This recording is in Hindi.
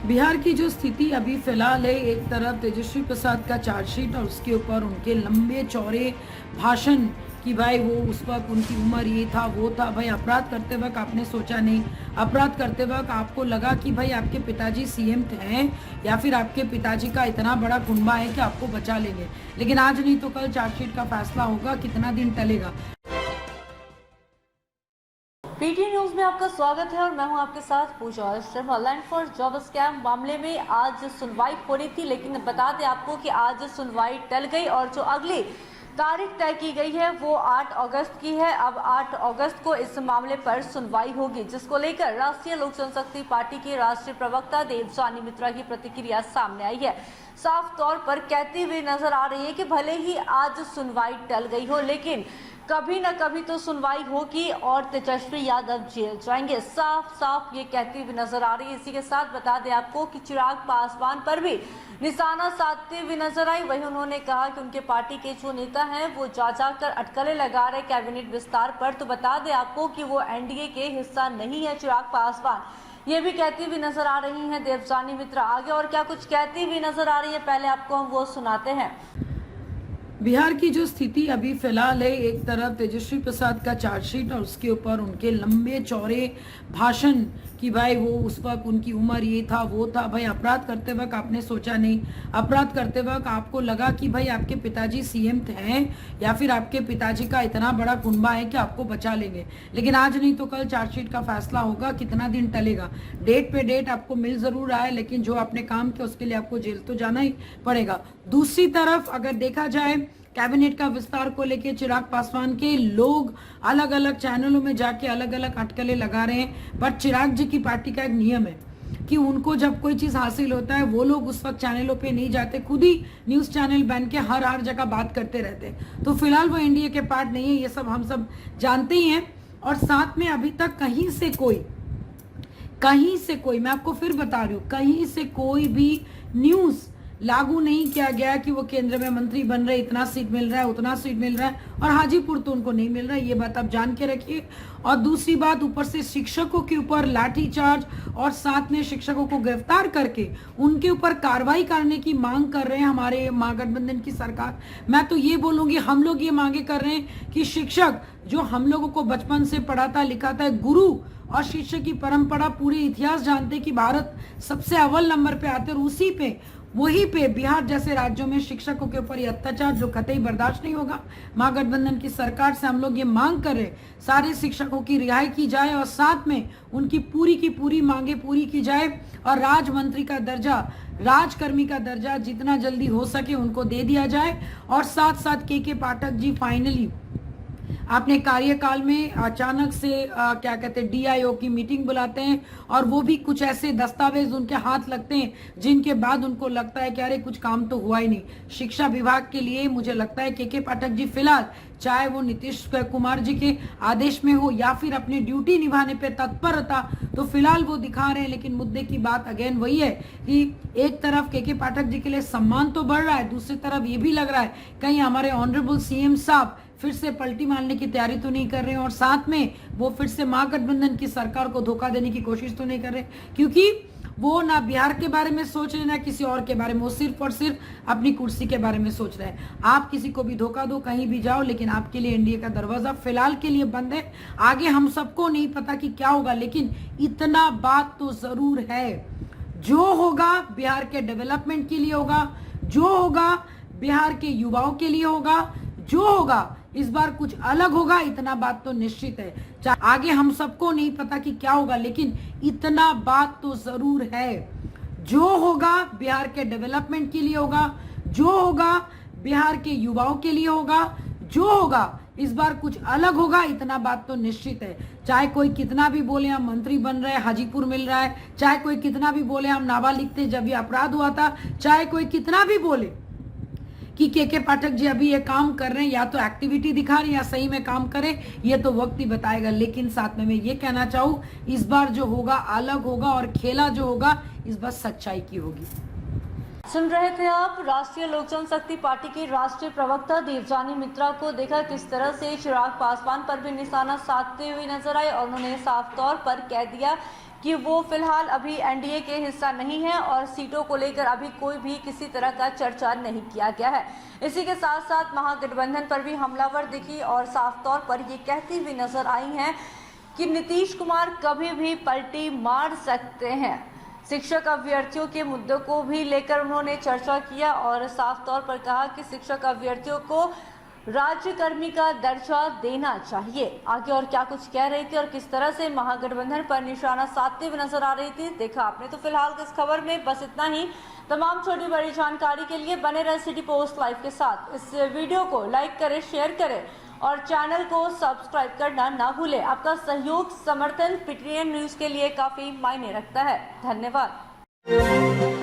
बिहार की जो स्थिति अभी फिलहाल है, एक तरफ तेजस्वी प्रसाद का चार्जशीट और उसके ऊपर उनके लंबे चौड़े भाषण कि भाई वो उस वक्त उनकी उम्र ये था वो था। भाई अपराध करते वक्त आपने सोचा नहीं, अपराध करते वक्त आपको लगा कि भाई आपके पिताजी सीएम हैं या फिर आपके पिताजी का इतना बड़ा कुनबा है कि आपको बचा लेंगे। लेकिन आज नहीं तो कल चार्जशीट का फैसला होगा, कितना दिन टलेगा। पीटी न्यूज में आपका स्वागत है और मैं हूं आपके साथ Pooja Sharma. Land for job scam मामले में आज सुनवाई होनी थी, लेकिन बता दें आपको कि आज सुनवाई टल गई और जो अगली तारीख तय की गई है वो 8 अगस्त की है। अब 8 अगस्त को इस मामले पर सुनवाई होगी, जिसको लेकर राष्ट्रीय लोक जनशक्ति पार्टी के राष्ट्रीय प्रवक्ता देवजानी मित्रा की प्रतिक्रिया सामने आई है। साफ तौर पर कहती हुई नजर आ रही है कि भले ही आज सुनवाई टल गई हो, लेकिन कभी न कभी तो सुनवाई होगी और तेजस्वी यादव जेल जाएंगे। साफ साफ ये कहती हुई नजर आ रही है। इसी के साथ बता दें आपको कि चिराग पासवान पर भी निशाना साधते हुए नजर आई। वहीं उन्होंने कहा कि उनके पार्टी के जो नेता हैं वो जा कर अटकलें लगा रहे कैबिनेट विस्तार पर। तो बता दें आपको कि वो एनडीए के हिस्सा नहीं है चिराग पासवान, ये भी कहती हुई नजर आ रही हैं देवजानी मित्रा। आगे और क्या कुछ कहती हुई नजर आ रही है, पहले आपको हम वो सुनाते हैं। बिहार की जो स्थिति अभी फिलहाल है, एक तरफ तेजस्वी प्रसाद का चार्जशीट और उसके ऊपर उनके लंबे चौड़े भाषण कि भाई वो उस वक्त उनकी उम्र ये था वो था। भाई अपराध करते वक्त आपने सोचा नहीं, अपराध करते वक्त आपको लगा कि भाई आपके पिताजी सीएम हैं या फिर आपके पिताजी का इतना बड़ा कुनबा है कि आपको बचा लेंगे। लेकिन आज नहीं तो कल चार्जशीट का फैसला होगा, कितना दिन टलेगा। डेट पे डेट आपको मिल जरूर रहा है, लेकिन जो आपने काम किया उसके लिए आपको जेल तो जाना ही पड़ेगा। दूसरी तरफ अगर देखा जाए कैबिनेट का विस्तार को लेके चिराग पासवान के लोग अलग अलग चैनलों में जाके अलग अलग अटकलें लगा रहे हैं। पर चिराग जी की पार्टी का एक नियम है कि उनको जब कोई चीज हासिल होता है वो लोग उस वक्त चैनलों पे नहीं जाते, खुद ही न्यूज चैनल बन के हर जगह बात करते रहते हैं। तो फिलहाल वो एनडीए के पार्ट नहीं है, ये सब हम सब जानते ही हैं। और साथ में अभी तक कहीं से कोई मैं आपको फिर बता रही हूँ, कहीं से कोई भी न्यूज लागू नहीं किया गया कि वो केंद्र में मंत्री बन रहे, इतना सीट मिल रहा है उतना सीट मिल रहा है, और हाजीपुर तो उनको नहीं मिल रहा है। ये बात आप जान के रखिए। और दूसरी बात, ऊपर से शिक्षकों के ऊपर लाठीचार्ज और साथ में शिक्षकों को गिरफ्तार करके उनके ऊपर कार्रवाई करने की मांग कर रहे हैं हमारे महागठबंधन की सरकार। मैं तो ये बोलूंगी, हम लोग ये मांगे कर रहे हैं कि शिक्षक जो हम लोगों को बचपन से पढ़ाता लिखाता है, गुरु और शिक्षक की परंपरा पूरे इतिहास जानते कि भारत सबसे अव्वल नंबर पे आते, और वहीं पे बिहार जैसे राज्यों में शिक्षकों के ऊपर ये अत्याचार जो कतई बर्दाश्त नहीं होगा। महागठबंधन की सरकार से हम लोग ये मांग कर रहे, सारे शिक्षकों की रिहाई की जाए और साथ में उनकी पूरी की पूरी मांगे पूरी की जाए और राजमंत्री का दर्जा, राजकर्मी का दर्जा जितना जल्दी हो सके उनको दे दिया जाए। और साथ साथ के पाठक जी फाइनली अपने कार्यकाल में अचानक से क्या कहते हैं डीआईओ की मीटिंग बुलाते हैं, और वो भी कुछ ऐसे दस्तावेज उनके हाथ लगते हैं जिनके बाद उनको लगता है कि अरे कुछ काम तो हुआ ही नहीं शिक्षा विभाग के लिए। मुझे लगता है के पाठक जी फिलहाल चाहे वो नीतीश कुमार जी के आदेश में हो या फिर अपनी ड्यूटी निभाने पे तत्परता, तो फिलहाल वो दिखा रहे हैं। लेकिन मुद्दे की बात अगेन वही है कि एक तरफ के पाठक जी के लिए सम्मान तो बढ़ रहा है, दूसरी तरफ ये भी लग रहा है कहीं हमारे ऑनरेबल सीएम साहब फिर से पलटी मारने की तैयारी तो नहीं कर रहे हैं, और साथ में वो फिर से महागठबंधन की सरकार को धोखा देने की कोशिश तो नहीं कर रहे, क्योंकि वो ना बिहार के बारे में सोच रहे ना किसी और के बारे में, वो सिर्फ और सिर्फ अपनी कुर्सी के बारे में सोच रहे हैं। आप किसी को भी धोखा दो, कहीं भी जाओ, लेकिन आपके लिए एनडीए का दरवाजा फिलहाल के लिए बंद है। आगे हम सबको नहीं पता कि क्या होगा, लेकिन इतना बात तो जरूर है, जो होगा बिहार के डेवलपमेंट के लिए होगा, जो होगा बिहार के युवाओं के लिए होगा, जो होगा इस बार कुछ अलग होगा, इतना बात तो निश्चित है। आगे हम सबको नहीं पता कि क्या होगा, लेकिन इतना बात तो जरूर है, जो होगा बिहार के डेवलपमेंट के लिए होगा, जो होगा बिहार के युवाओं के लिए होगा, जो होगा इस बार कुछ अलग होगा, इतना बात तो निश्चित है। चाहे कोई कितना भी बोले हम मंत्री बन रहे हैं, हाजीपुर मिल रहा है, चाहे कोई कितना भी बोले हम नाबालिग थे जब ये अपराध हुआ था, चाहे कोई कितना भी बोले कि के पाठक जी अभी ये काम कर रहे हैं, या तो एक्टिविटी दिखा रहे हैं या सही में काम करें, ये तो वक्त ही बताएगा। लेकिन साथ में मैं ये कहना चाहूँ, इस बार जो होगा अलग होगा और खेला जो होगा इस बार सच्चाई की होगी। सुन रहे थे आप राष्ट्रीय लोक जनशक्ति पार्टी के राष्ट्रीय प्रवक्ता देवजानी मित्रा को। देखा किस तरह से चिराग पासवान पर भी निशाना साधते हुए नजर आए और उन्होंने साफ तौर पर कह दिया कि वो फिलहाल अभी एनडीए के हिस्सा नहीं है और सीटों को लेकर अभी कोई भी किसी तरह का चर्चा नहीं किया गया है। इसी के साथ साथ महागठबंधन पर भी हमलावर दिखी और साफ तौर पर ये कहती हुई नजर आई हैं कि नीतीश कुमार कभी भी पलटी मार सकते हैं। शिक्षक अभ्यर्थियों के मुद्दों को भी लेकर उन्होंने चर्चा किया और साफ तौर पर कहा कि शिक्षक अभ्यर्थियों को राज्यकर्मी का दर्जा देना चाहिए। आगे और क्या कुछ कह रही थी और किस तरह से महागठबंधन पर निशाना साधते हुए नजर आ रही थी, देखा आपने। तो फिलहाल इस खबर में बस इतना ही। तमाम छोटी बड़ी जानकारी के लिए बने रहे सिटी पोस्ट लाइव के साथ। इस वीडियो को लाइक करें, शेयर करें और चैनल को सब्सक्राइब करना ना भूलें। आपका सहयोग समर्थन पीटीएन न्यूज के लिए काफी मायने रखता है। धन्यवाद।